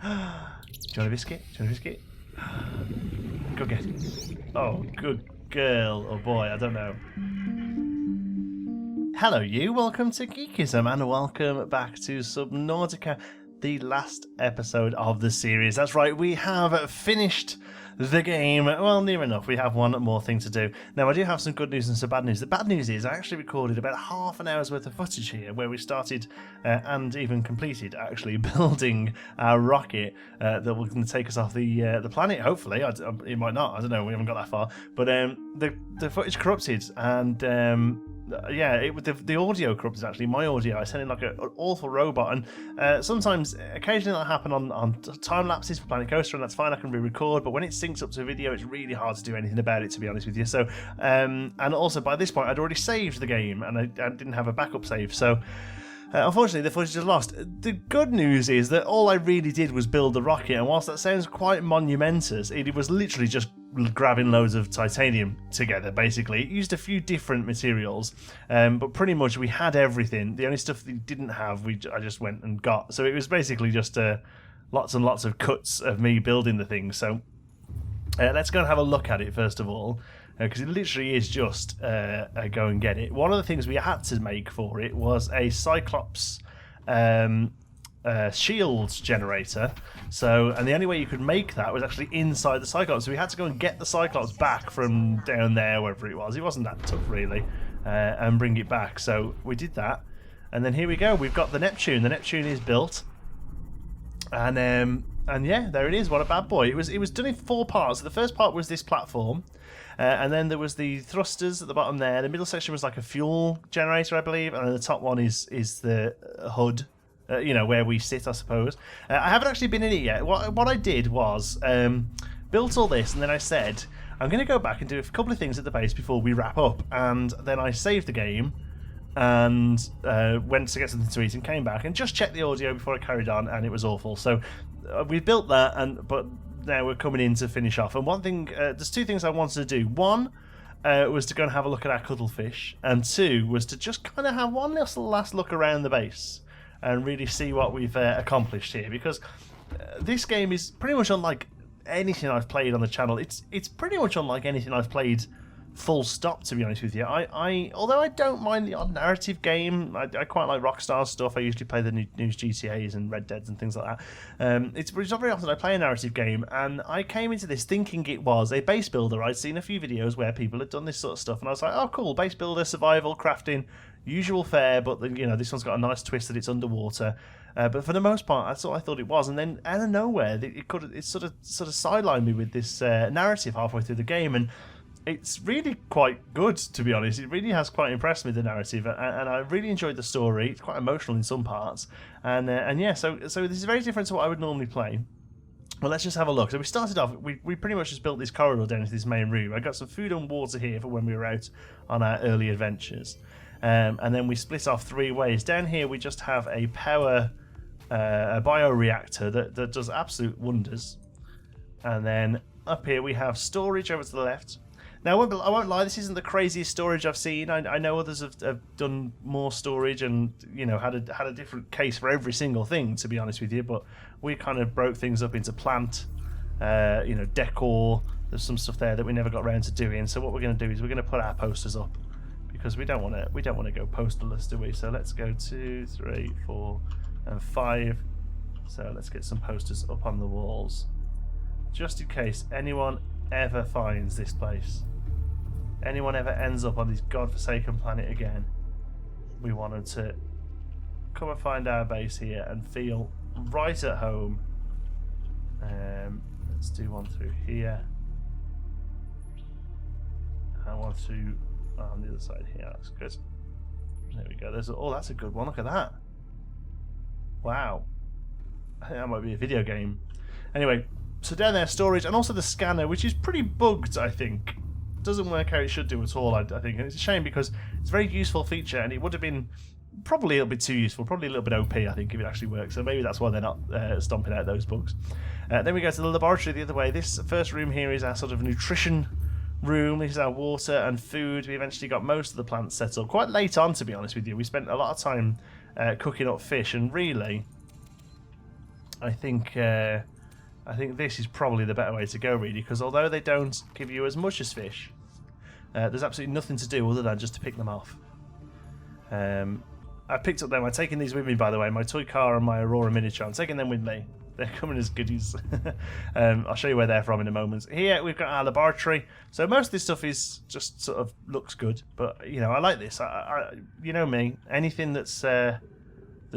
Do you want a biscuit? Do you want a biscuit? Go get it. Oh, good girl. Oh boy, I don't know. Hello you, welcome to Geekism and welcome back to Subnautica, the last episode of the series. That's right, we have finished the game. Well, near enough. We have one more thing to do. Now, I do have some good news and some bad news. The bad news is I actually recorded about half an hour's worth of footage here where we started and even completed actually building our rocket that will take us off the planet, hopefully. It might not. I don't know. We haven't got that far. But the footage corrupted and... yeah, the audio corrupted actually. My audio, I sounded like an awful robot, and sometimes, occasionally that'll happen on time lapses for Planet Coaster, and that's fine. I can re-record, but when it syncs up to a video, it's really hard to do anything about it, to be honest with you. So, and also by this point, I'd already saved the game, and I didn't have a backup save, so. Unfortunately, the footage is lost. The good news is that all I really did was build the rocket, and whilst that sounds quite monumentous, it was literally just grabbing loads of titanium together, basically. It used a few different materials, but pretty much we had everything. The only stuff we didn't have, I just went and got. So it was basically just lots and lots of cuts of me building the thing. So let's go and have a look at it, first of all. Because it literally is just a go and get it. One of the things we had to make for it was a Cyclops shields generator. So, and the only way you could make that was actually inside the Cyclops. So we had to go and get the Cyclops back from down there, wherever it was. It wasn't that tough, really, and bring it back. So we did that, and then here we go. We've got the Neptune. The Neptune is built, and yeah, there it is. What a bad boy! It was done in 4 parts. So the first part was this platform. And then there was the thrusters at the bottom there. The middle section was like a fuel generator, I believe, and then the top one is the HUD, where we sit, I suppose. I haven't actually been in it yet. What I did was built all this, and then I said I'm going to go back and do a couple of things at the base before we wrap up. And then I saved the game and went to get something to eat and came back and just checked the audio before I carried on, and it was awful. So we built that, but now we're coming in to finish off. And one thing, there's 2 things I wanted to do. One was to go and have a look at our cuttlefish, and 2 was to just kind of have one little last look around the base and really see what we've accomplished here, because this game is pretty much unlike anything I've played on the channel. It's pretty much unlike anything I've played full stop, to be honest with you. Although I don't mind the odd narrative game, I quite like Rockstar stuff. I usually play the new GTAs and Red Deads and things like that. It's not very often I play a narrative game, and I came into this thinking it was a base builder. I'd seen a few videos where people had done this sort of stuff, and I was like, oh cool, base builder, survival, crafting, usual fare, but this one's got a nice twist that it's underwater. But for the most part, that's what I thought it was. And then out of nowhere, it sort of sidelined me with this narrative halfway through the game, and it's really quite good, to be honest. It really has quite impressed me, the narrative, and I really enjoyed the story. It's quite emotional in some parts, and yeah, so this is very different to what I would normally play. Well, let's just have a look. So we started off, we pretty much just built this corridor down into this main room. I got some food and water here for when we were out on our early adventures, and then we split off 3 ways. Down here we just have a power, a bioreactor that does absolute wonders, and then up here we have storage over to the left. Now, I won't lie, this isn't the craziest storage I've seen. I know others have done more storage and, had a different case for every single thing, to be honest with you, but we kind of broke things up into plant, decor. There's some stuff there that we never got around to doing, so what we're going to do is we're going to put our posters up, because we don't want to go posterless, do we? So let's go 2, 3, 4, and 5. So let's get some posters up on the walls, just in case anyone ever finds this place. Anyone ever ends up on this godforsaken planet again, we want them to come and find our base here and feel right at home. Let's do one through here, and one through on the other side here. That's good. There we go. That's a good one. Look at that. Wow. I think that might be a video game. Anyway, so down there, storage, and also the scanner, which is pretty bugged, I think. Doesn't work how it should do at all, I think, and it's a shame, because it's a very useful feature, and it would have been probably a little bit too useful, probably a little bit OP, I think, if it actually works. So maybe that's why they're not stomping out those bugs. Then we go to the laboratory the other way. This first room here is our sort of nutrition room. This is our water and food. We eventually got most of the plants set up quite late on, to be honest with you. We spent a lot of time cooking up fish, and really I think this is probably the better way to go, really, because although they don't give you as much as fish, there's absolutely nothing to do other than just to pick them off. I picked up them. I'm taking these with me, by the way. My toy car and my Aurora miniature. I'm taking them with me. They're coming as goodies. I'll show you where they're from in a moment. Here we've got our laboratory. So most of this stuff is just sort of looks good, but you know I like this. You know me. Anything that's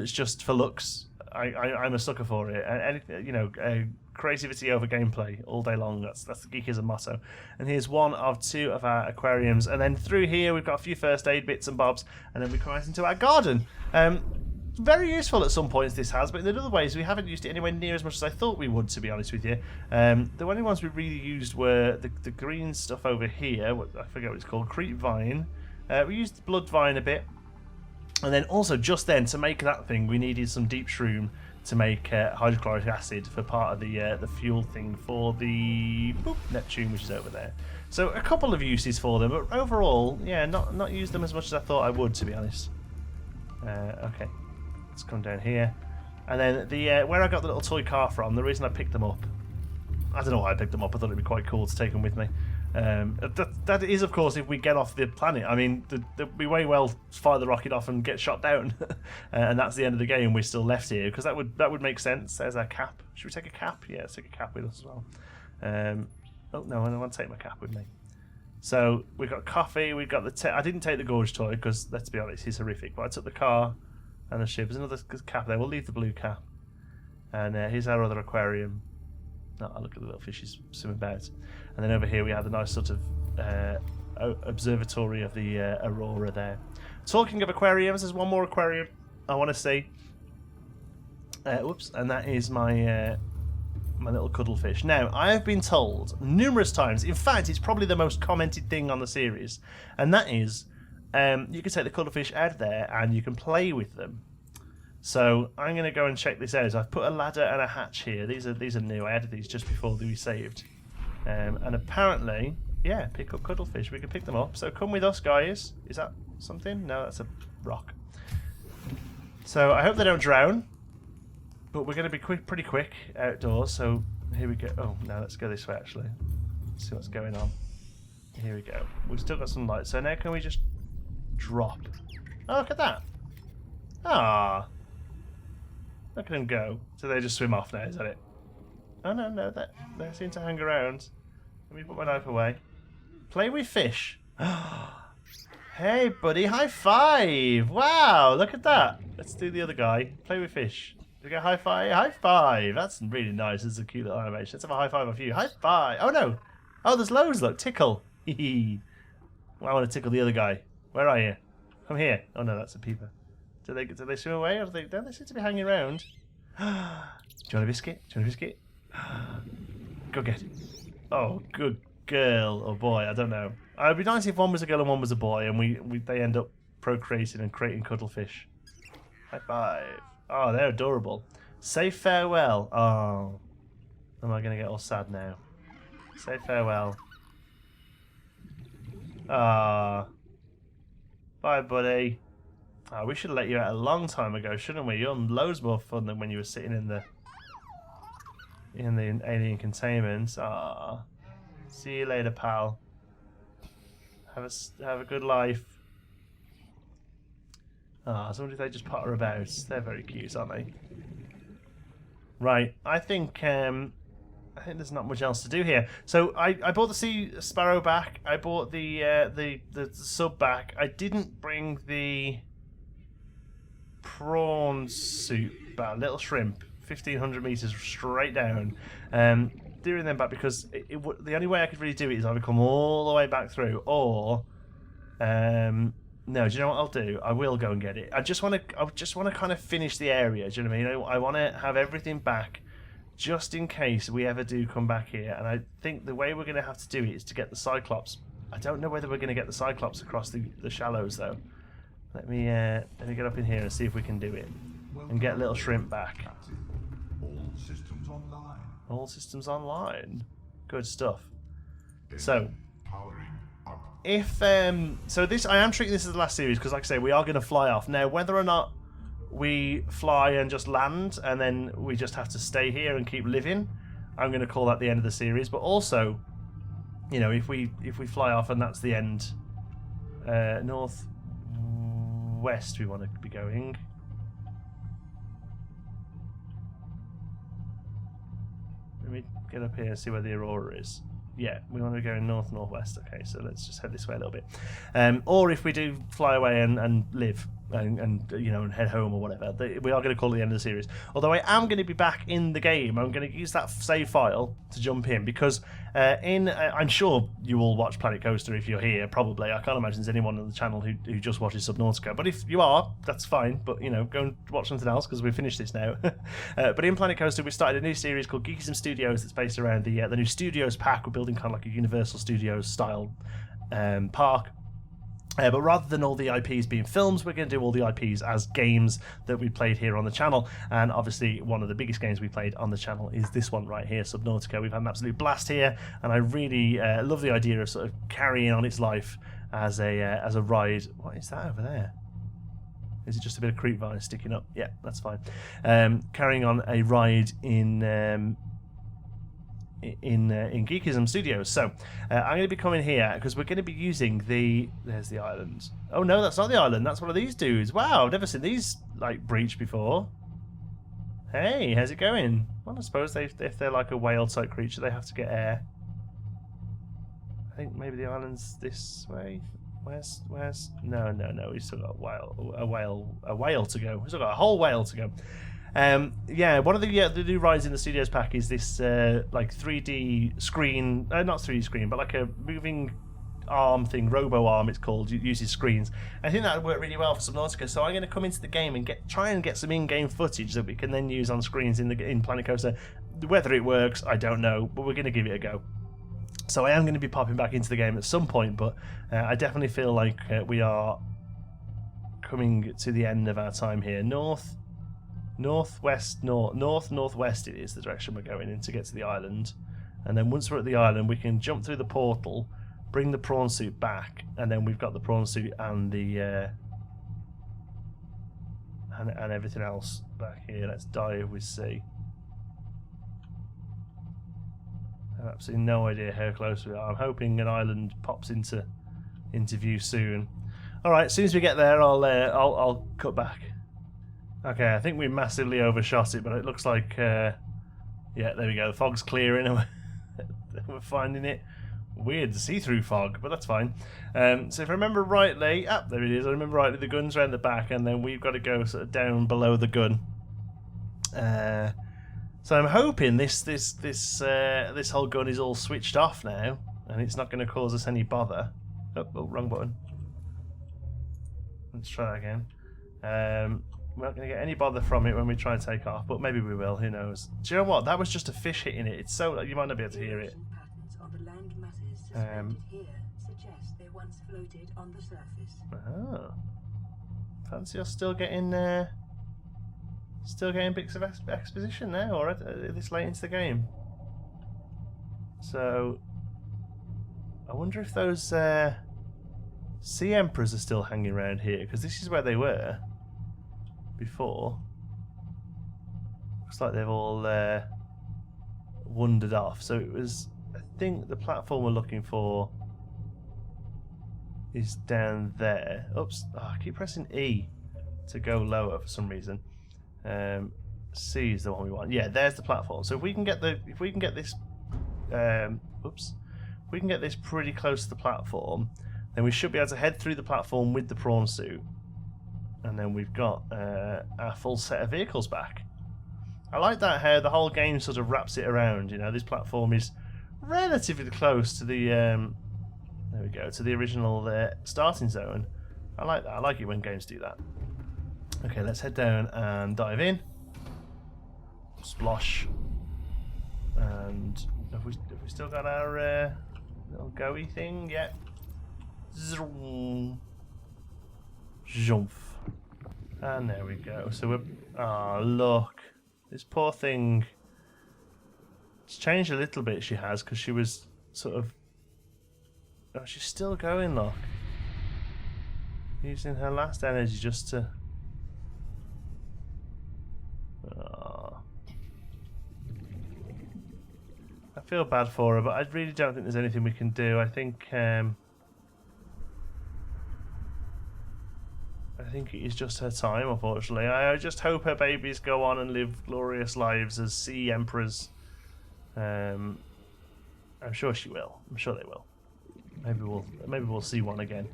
just for looks, I'm a sucker for it. And you know, creativity over gameplay all day long. That's the Geekism motto. And here's one of two of our aquariums. And then through here we've got a few first aid bits and bobs. And then we come out into our garden. Very useful at some points this has, but in other ways we haven't used it anywhere near as much as I thought we would, to be honest with you. The only ones we really used were the green stuff over here. I forget what it's called. Creep vine. We used blood vine a bit. And then also just then, to make that thing, we needed some deep shroom to make hydrochloric acid for part of the fuel thing for the Neptune, which is over there. So a couple of uses for them, but overall, yeah, not use them as much as I thought I would, to be honest. Okay, let's come down here. And then the where I got the little toy car from, the reason I picked them up, I don't know why I picked them up, I thought it'd be quite cool to take them with me. That is, of course, if we get off the planet. I mean, we may well fire the rocket off and get shot down, and that's the end of the game. We're still left here because that would make sense. There's our cap. Should we take a cap? Yeah, let's take a cap with us as well. Oh no, I don't want to take my cap with me. So we've got coffee. We've got the. I didn't take the gorge toy because let's be honest, he's horrific. But I took the car and the ship. There's another cap there. We'll leave the blue cap. And here's our other aquarium. Oh, look at the little fishes swimming about. And then over here we have the nice sort of observatory of the Aurora there. Talking of aquariums, there's one more aquarium I want to see. Whoops, and that is my my little cuddlefish. Now, I have been told numerous times, in fact, it's probably the most commented thing on the series, and that is you can take the cuddlefish out there and you can play with them. So I'm going to go and check this out. I've put a ladder and a hatch here. These are new. I added these just before we saved. And apparently, yeah, pick up cuddlefish. We can pick them up. So come with us, guys. Is that something? No, that's a rock. So I hope they don't drown. But we're going to be pretty quick outdoors. So here we go. Oh, no, let's go this way, actually. Let's see what's going on. Here we go. We've still got some light. So now can we just drop? Oh, look at that. Ah. Look at them go. So they just swim off now, is that it? Oh, no, they seem to hang around. Let me put my knife away. Play with fish. Hey, buddy, high five. Wow, look at that. Let's do the other guy. Play with fish. We go high five. High five. That's really nice. This is a cute little animation. Let's have a high five of you. High five. Oh, no. Oh, there's loads. Look, tickle. Well, I want to tickle the other guy. Where are you? Come here. Oh, no, that's a peeper. Do they swim away, or don't they seem to be hanging around? Do you want a biscuit? Do you want a biscuit? Go get it. Oh, good girl or boy, I don't know. It'd be nice if one was a girl and one was a boy, and they end up procreating and creating cuddlefish. High five. Oh, they're adorable. Say farewell. Oh, am I going to get all sad now? Say farewell. Ah. Bye, buddy. Oh, we should have let you out a long time ago, shouldn't we? You're loads more fun than when you were sitting in the alien containment. Ah, see you later, pal. Have a good life. Ah, so if they just potter about? They're very cute, aren't they? Right, I think there's not much else to do here. So I bought the sea sparrow back. I bought the sub back. I didn't bring the prawn soup back. Little shrimp, 1,500 meters straight down. Doing them back because the only way I could really do it is either come all the way back through, or no. Do you know what I'll do? I will go and get it. I just want to kind of finish the area. Do you know what I mean? I want to have everything back, just in case we ever do come back here. And I think the way we're going to have to do it is to get the Cyclops. I don't know whether we're going to get the Cyclops across the shallows though. Let me get up in here and see if we can do it and get little shrimp back. All systems online. All systems online. Good stuff. So, Powering up. if so this I am treating this as the last series because, like I say, we are going to fly off now. Whether or not we fly and just land, and then we just have to stay here and keep living, I'm going to call that the end of the series. But also, you know, if we fly off and that's the end, north west we want to be going. Let me get up here and see where the aurora is. Yeah, we want to go north-northwest. Okay, so let's just head this way a little bit. Or if we do fly away and live and you know, and head home or whatever, we are going to call it the end of the series. Although I am going to be back in the game. I'm going to use that save file to jump in, because I'm sure you all watch Planet Coaster if you're here. Probably, I can't imagine there's anyone on the channel who just watches Subnautica. But if you are, that's fine. But you know, go and watch something else, because we've finished this now. But in Planet Coaster, we started a new series called Geekism Studios that's based around the new Studios pack. We're building kind of like a Universal Studios style park. But rather than all the IPs being films, we're going to do all the IPs as games that we played here on the channel. And obviously, one of the biggest games we played on the channel is this one right here, Subnautica. We've had an absolute blast here, and I really love the idea of sort of carrying on its life as a ride. What is that over there? Is it just a bit of creep vine sticking up? Yeah, that's fine. Carrying on a ride in Geekism Studios. So I'm going to be coming here because we're going to be using there's the island. Oh no, that's not the island, that's one of these dudes. Wow, I've never seen these like breach before. Hey, how's it going? Well, I suppose if they're like a whale type creature, they have to get air. I think maybe the island's this way. Where's no, we've still got a whale to go. We've still got a whole whale to go. Yeah, one of the new rides in the Studios pack is this like 3D screen, not 3D screen, but like a moving arm thing, robo arm it's called. It uses screens. I think that would work really well for Subnautica. So I'm going to come into the game and try and get some in-game footage that we can then use on screens in Planet Coaster. Whether it works, I don't know, but we're going to give it a go. So I am going to be popping back into the game at some point, but I definitely feel like we coming to the end of our time here. Northwest it is the direction we're going in to get to the island, and then once we're at the island we can jump through the portal, bring the prawn suit back, and then we've got the prawn suit and the and everything else back here. Let's dive with C. I have absolutely no idea how close we are. I'm hoping an island pops into view soon. Alright, as soon as we get there I'll cut back. Okay, I think we massively overshot it, but it looks like, yeah, there we go. The fog's clearing, and we're finding it weird, the see-through fog, but that's fine. So if I remember rightly, there it is. I remember rightly, the gun's around the back, and then we've got to go sort of down below the gun. So I'm hoping this whole gun is all switched off now, and it's not going to cause us any bother. Oh, wrong button. Let's try that again. We're not going to get any bother from it when we try and take off, but maybe we will, who knows. Do you know what? That was just a fish hitting it. It's so, you might not be able to hear it. Here suggest they once floated on the surface. Oh. Fancy us still getting bits of exposition now, or this late into the game. So, I wonder if those sea emperors are still hanging around here, because this is where they were before. Looks like they've all wandered off. So it was, I think the platform we're looking for is down there. Oops, I keep pressing E to go lower for some reason. C is the one we want. Yeah, there's the platform. So if we can get this if we can get this pretty close to the platform, then we should be able to head through the platform with the prawn suit. And then we've got our full set of vehicles back. I like that, how the whole game sort of wraps it around. You know, this platform is relatively close to the there we go, to the original starting zone. I like that. I like it when games do that. Okay, let's head down and dive in. Splosh. And have we still got our little goey thing? Yeah. Zoom. Jump. And there we go. So we're... Oh, look. This poor thing... It's changed a little bit, she has, because she was sort of... Oh, she's still going, look. Using her last energy just to I feel bad for her, but I really don't think there's anything we can do. I think it is just her time, unfortunately. I just hope her babies go on and live glorious lives as sea emperors. I'm sure she will. I'm sure they will. Maybe we'll see one again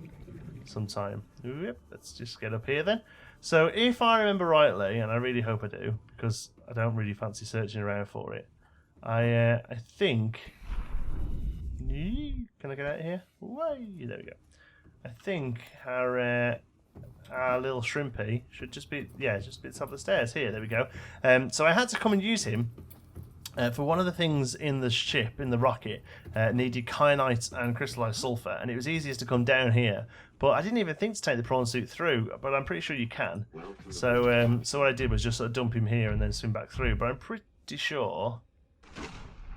sometime. Yep, let's just get up here then. So if I remember rightly, and I really hope I do, because I don't really fancy searching around for it, I think... Can I get out of here? Way, there we go. I think our little shrimpy should just be just be at the top of the stairs here. There we go. So I had to come and use him for one of the things in the ship, in the rocket, needed kyanite and crystallized sulfur, and it was easiest to come down here. But I didn't even think to take the prawn suit through, but I'm pretty sure you can. So so what I did was just sort of dump him here and then swim back through. But I'm pretty sure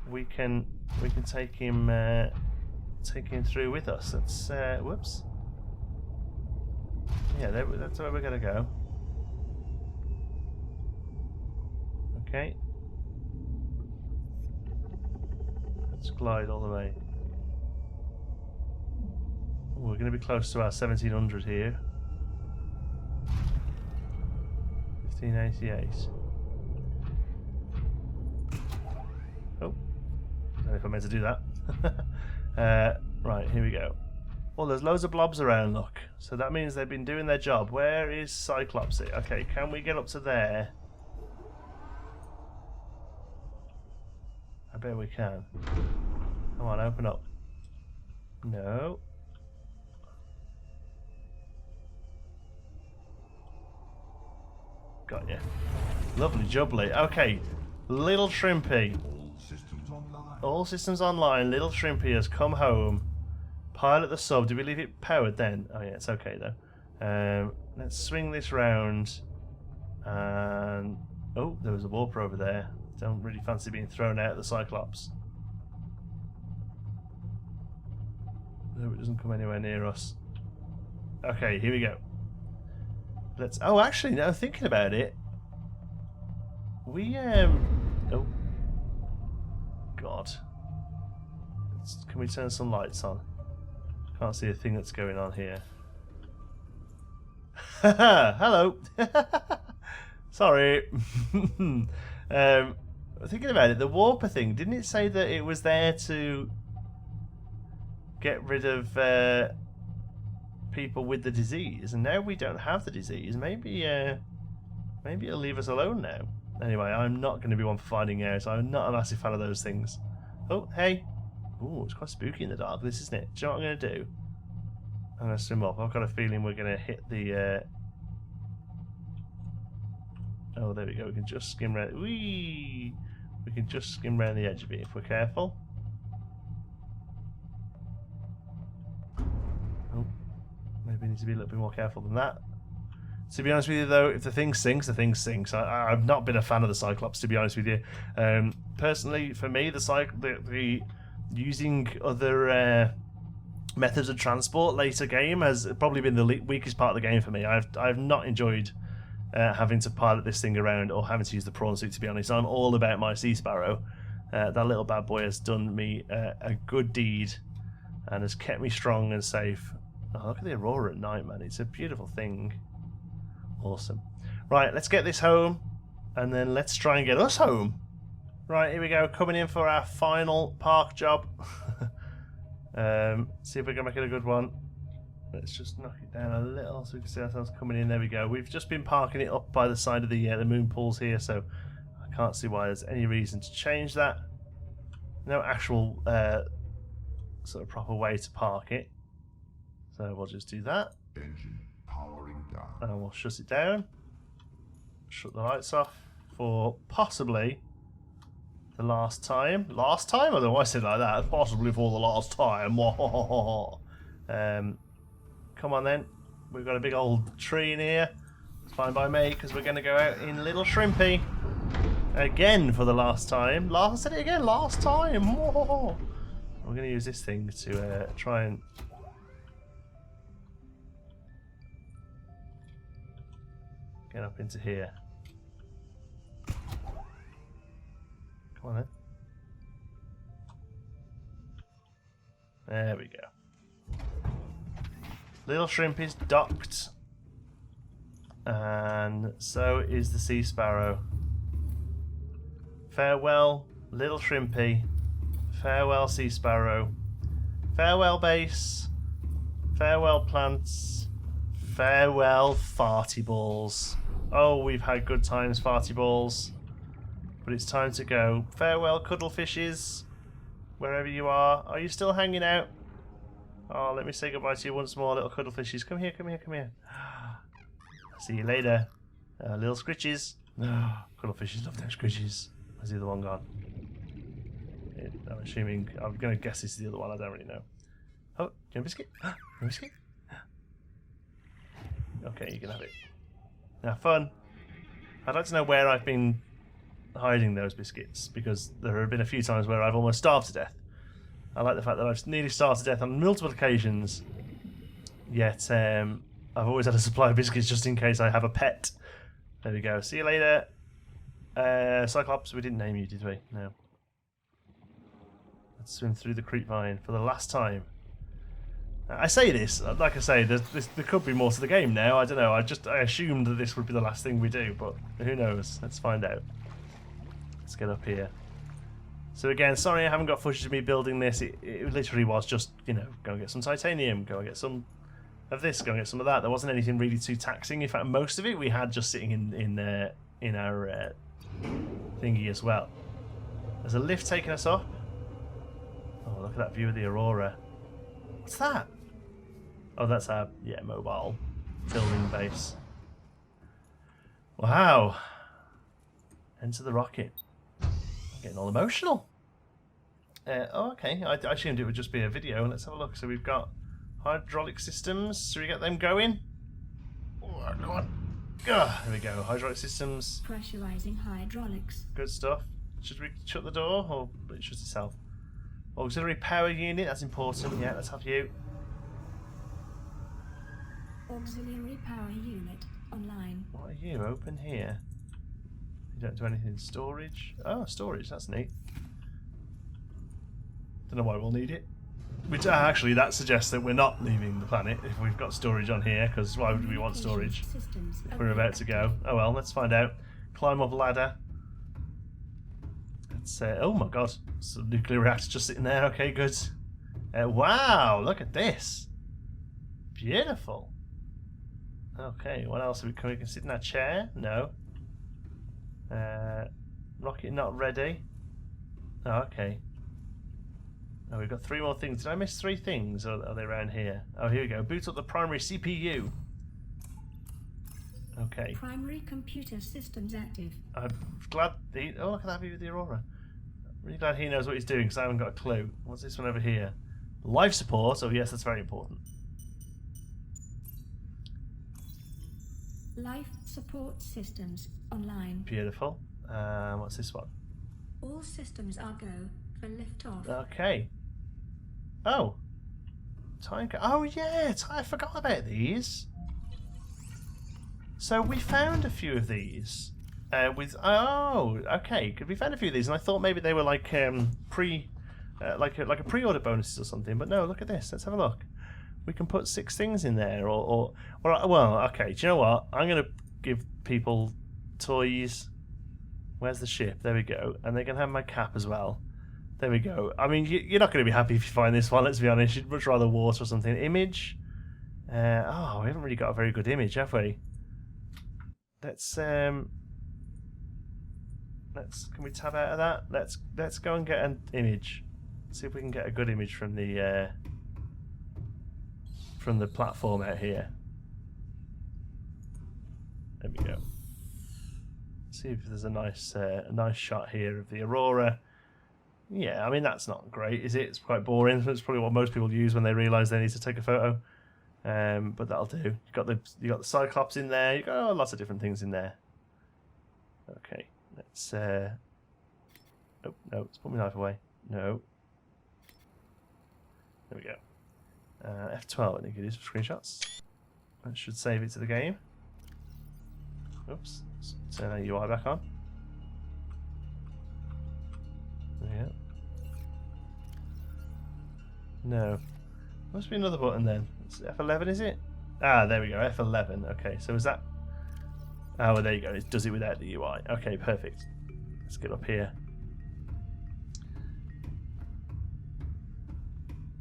we can take him through with us. That's whoops. Yeah, that's where we're gonna go. Okay. Let's glide all the way. Ooh, we're gonna be close to our 1700 here. 1588. Oh, I don't know if I meant to do that. Right, here we go. Well, there's loads of blobs around, look. So that means they've been doing their job. Where is Cyclopsy? Okay, can we get up to there? I bet we can. Come on, open up. No. Got you. Lovely jubbly. Okay, little shrimpy. All systems online. All systems online. Little shrimpy has come home. Pilot the sub. Did we leave it powered then? Oh yeah, it's okay though. Let's swing this round. And oh, there was a warper over there. Don't really fancy being thrown out of the Cyclops. No, it doesn't come anywhere near us. Okay, here we go. Let's. Oh, actually, now thinking about it, we oh, God. Can we turn some lights on? Can't see a thing that's going on here. Hello. Sorry. Thinking about it, the warper thing, didn't it say that it was there to get rid of people with the disease? And now we don't have the disease. Maybe it'll leave us alone now. Anyway, I'm not going to be one for finding out. I'm not a massive fan of those things. Oh, hey. Ooh, it's quite spooky in the dark, this, isn't it? Do you know what I'm going to do? I'm going to swim up. I've got a feeling we're going to hit the... Oh, there we go. We can just skim around... Whee! We can just skim around the edge of it if we're careful. Oh, maybe we need to be a little bit more careful than that. To be honest with you, though, if the thing sinks, the thing sinks. I've not been a fan of the Cyclops, to be honest with you. Personally, for me, the using other methods of transport later game has probably been the weakest part of the game for me. I've not enjoyed having to pilot this thing around or having to use the prawn suit, to be honest. I'm all about my Sea Sparrow. That little bad boy has done me a good deed and has kept me strong and safe. Oh, look at the aurora at night, man. It's a beautiful thing. Awesome. Right, let's get this home and then let's try and get us home. Right, here we go, coming in for our final park job. See if we can make it a good one. Let's just knock it down a little so we can see ourselves coming in. There we go. We've just been parking it up by the side of the moon pools here, so I can't see why there's any reason to change that. No actual sort of proper way to park it. So we'll just do that. Engine powering down. And we'll shut it down. Shut the lights off for possibly the last time. Last time? I don't know why I said it like that. Possibly for the last time. Come on then. We've got a big old tree in here. It's fine by me because we're going to go out in Little Shrimpy. Again for the last time. I said it again. Last time. We're going to use this thing to try and... get up into here. Come on then. There we go. Little shrimp is docked. And so is the sea sparrow. Farewell, little shrimpy. Farewell, sea sparrow. Farewell, base. Farewell, plants. Farewell, farty balls. Oh, we've had good times, farty balls. But it's time to go. Farewell, cuddlefishes. Wherever you are. Are you still hanging out? Oh, let me say goodbye to you once more, little cuddlefishes. Come here, come here, come here. See you later. Little scritches. Cuddlefishes love their scritches. Where's the other one gone? I'm assuming, I'm going to guess this is the other one, I don't really know. Oh, do you want a biscuit? You want a biscuit? Okay, you can have it. Now, fun. I'd like to know where I've been hiding those biscuits, because there have been a few times where I've almost starved to death. I like the fact that I've nearly starved to death on multiple occasions, yet I've always had a supply of biscuits just in case I have a pet. There we go. See you later. Cyclops, we didn't name you, did we? No. Let's swim through the creep vine for the last time. I say this, like I say, there could be more to the game now. I don't know. I assumed that this would be the last thing we do, but who knows? Let's find out. Let's get up here. So again, sorry I haven't got footage of me building this. It literally was just, you know, go and get some titanium, go and get some of this, go and get some of that. There wasn't anything really too taxing. In fact, most of it we had just sitting in our thingy as well. There's a lift taking us up. Oh, look at that view of the aurora. What's that? Oh, that's our, yeah, mobile building base. Wow. Enter the rocket. I'm getting all emotional. Oh, okay. I assumed it would just be a video. Let's have a look. So we've got hydraulic systems. Should we get them going? Oh, come on. There we go. Hydraulic systems. Pressurizing hydraulics. Good stuff. Should we shut the door or it shuts itself? Auxiliary power unit. That's important. Yeah, let's have you. Auxiliary power unit online. What are you? Open here. You don't do anything. Storage. Oh, storage. That's neat. Don't know why we'll need it. Which actually, that suggests that we're not leaving the planet if we've got storage on here. Because why would we want storage if we're about to go? Oh well, let's find out. Climb up ladder. Let's. Oh my god, it's a nuclear reactor just sitting there. Okay, good. Wow, look at this. Beautiful. Okay, what else? We can sit in that chair? No. Rocket not ready. Oh, okay. Oh, we've got 3 more things. Did I miss 3 things? Or are they around here? Oh, here we go. Boot up the primary CPU. Okay. Primary computer systems active. I'm glad. Oh, look at that view of the aurora. I'm really glad he knows what he's doing because I haven't got a clue. What's this one over here? Life support. Oh, yes, that's very important. Life support systems online. Beautiful. What's this one? All systems are go for liftoff. Okay. Oh. Time. Oh yeah, I forgot about these. So we found a few of these. Okay. Because we found a few of these, and I thought maybe they were like like a pre-order bonuses or something. But no, look at this. Let's have a look. We can put 6 things in there, well, okay. Do you know what? I'm gonna give people toys. Where's the ship? There we go. And they can have my cap as well. There we go. I mean, you're not going to be happy if you find this one, let's be honest. You'd much rather water or something. Image. We haven't really got a very good image, have we? Can we tab out of that? Let's go and get an image. See if we can get a good image from the platform out here. There we go. See if there's a nice shot here of the aurora. Yeah, I mean that's not great, is it? It's quite boring. It's probably what most people use when they realise they need to take a photo. But that'll do. You got the Cyclops in there. You got lots of different things in there. Okay, let's. Oh no, let's put my knife away. No. There we go. F12. I think it is for screenshots. That should save it to the game. Oops. Turn our UI back on. Yeah. No. Must be another button then. It's F11, is it? Ah, there we go. F11. Okay, so is that... Oh, well, there you go. It does it without the UI. Okay, perfect. Let's get up here.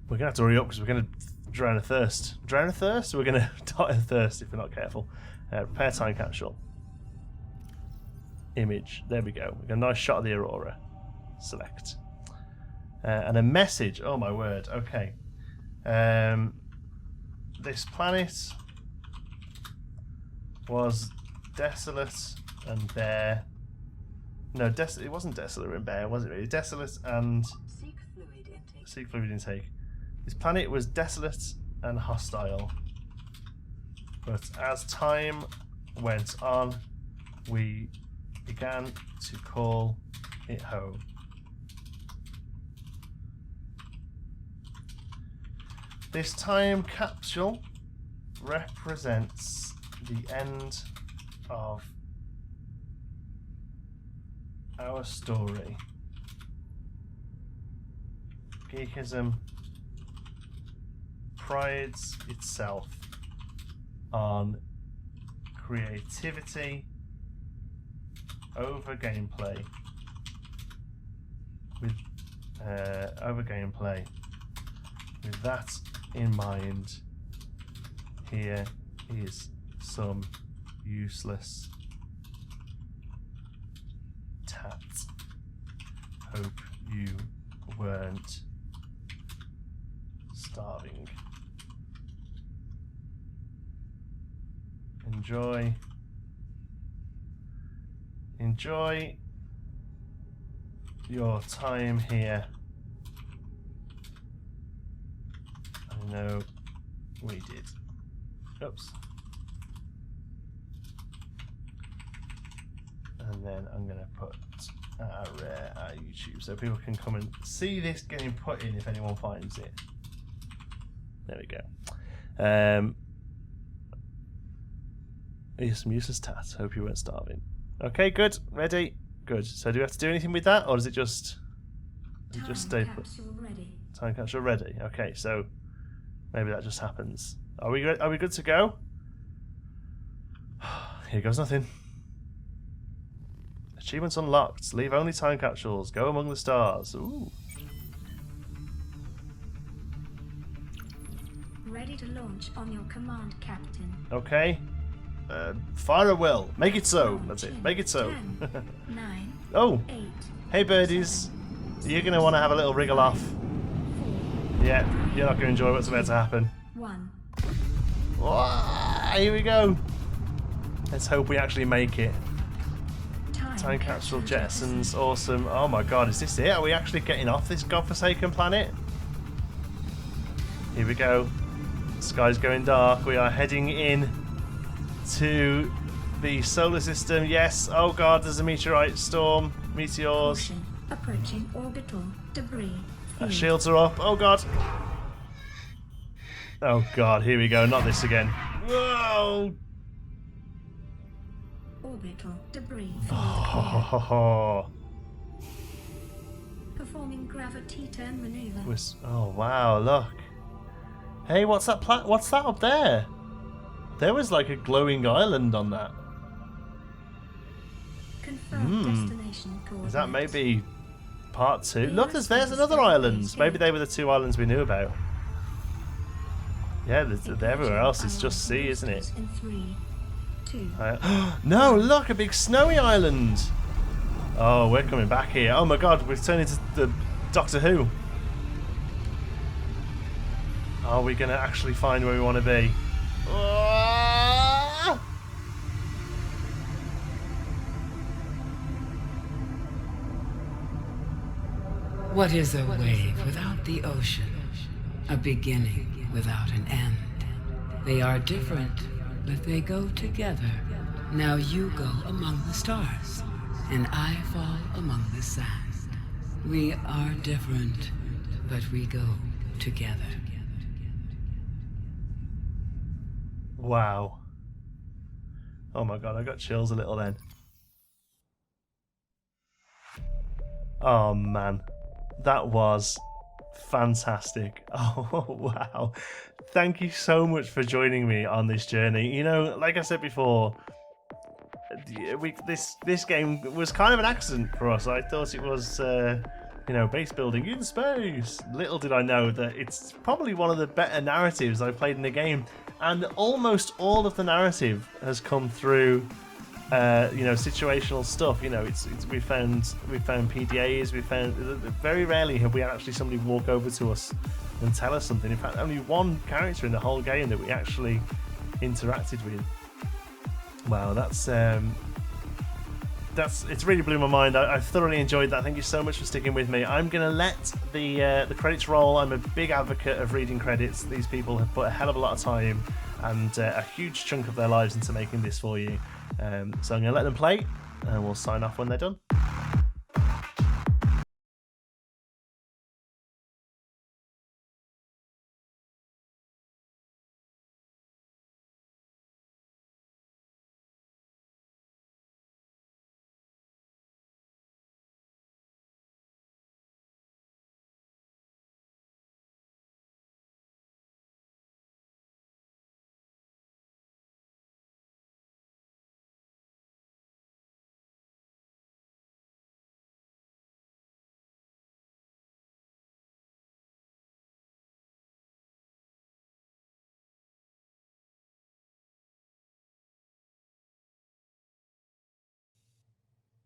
We're going to have to hurry up because we're going to drown of thirst. Drown of thirst? Or we're going to die of thirst if we're not careful. Repair time capsule. Image. There we go. We got a nice shot of the aurora. Select. And a message. Oh my word. Okay. This planet was desolate and bare. No, it wasn't desolate and bare, was it really? Desolate and... Seek fluid intake. Seek fluid intake. This planet was desolate and hostile. But as time went on, we began to call it home. This time capsule represents the end of our story. Geekism prides itself on creativity over gameplay. With that in mind, here is some useless tat. Hope you weren't starving. Enjoy your time here. I know we did. Oops. And then I'm going to put our YouTube so people can come and see this getting put in if anyone finds it. There we go. Here's some useless tats. Hope you weren't starving. Okay, good. Ready? Good. So do we have to do anything with that, or does it just stay put? Ready. Time capsule ready. Okay, so maybe that just happens. Are we good to go? Here goes nothing. Achievements unlocked. Leave only time capsules. Go among the stars. Ooh. Ready to launch on your command, Captain. Okay. Fire a will. Make it so. That's it. Make it so. 10, 9, Oh. 8. Hey birdies. You're going to want to have a little wriggle off. Yeah, you're not going to enjoy what's about to happen. 1. Here we go. Let's hope we actually make it. Time capsule jettisons. Awesome. Oh my god, is this it? Are we actually getting off this godforsaken planet? Here we go. Sky's going dark. We are heading in to the solar system. Yes. Oh god, there's a meteorite storm. Meteors. Caution. Approaching orbital debris. Our shields are up. Oh god. Oh god, here we go. Not this again. Whoa. Orbital debris. Oh. Performing gravity turn maneuver. Oh wow, look. Hey, what's that what's that up there? There was like a glowing island on that. Confirm destination coordinates. Is that maybe part 2? Look, there's another island. Maybe they were the 2 islands we knew about. Yeah, everywhere else is just sea, isn't it? In 3, 2. No, look, a big snowy island. Oh, we're coming back here. Oh my god, we've turned into the Doctor Who. Are we going to actually find where we want to be? What is a wave without the ocean? A beginning without an end. They are different, but they go together. Now you go among the stars, and I fall among the sand. We are different, but we go together. Wow. Oh my god, I got chills a little then. Oh man. That was Fantastic. Oh, wow. Thank you so much for joining me on this journey. You know, like I said before, this game was kind of an accident for us. I thought it was, base building in space. Little did I know that it's probably one of the better narratives I've played in the game. And almost all of the narrative has come through situational stuff. We found PDAs. We found very rarely have we actually somebody walk over to us and tell us something. In fact, only one character in the whole game that we actually interacted with. Wow, it's really blew my mind. I thoroughly enjoyed that. Thank you so much for sticking with me. I'm gonna let the credits roll. I'm a big advocate of reading credits. These people have put a hell of a lot of time and a huge chunk of their lives into making this for you. So I'm going to let them play, and we'll sign off when they're done.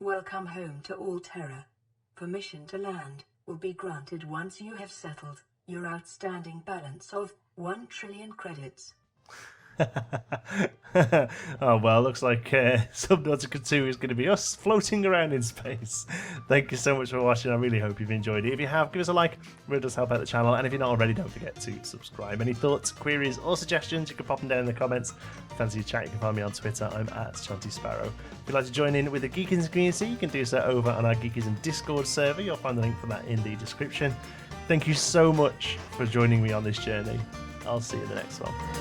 Welcome home to all terror. Permission to land will be granted once you have settled your outstanding balance of 1 trillion credits. Oh well, looks like Subnautica 2 is going to be us floating around in space. Thank you so much for watching. I really hope you've enjoyed it. If you have, give us a like. It really does help out the channel. And if you're not already, don't forget to subscribe. Any thoughts, queries, or suggestions, you can pop them down in the comments. Fancy a chat, you can find me on Twitter. I'm at Shanty Sparrow. If you'd like to join in with the Geekism community, you can do so over on our Geekism Discord server. You'll find the link for that in the description. Thank you so much for joining me on this journey. I'll see you in the next one.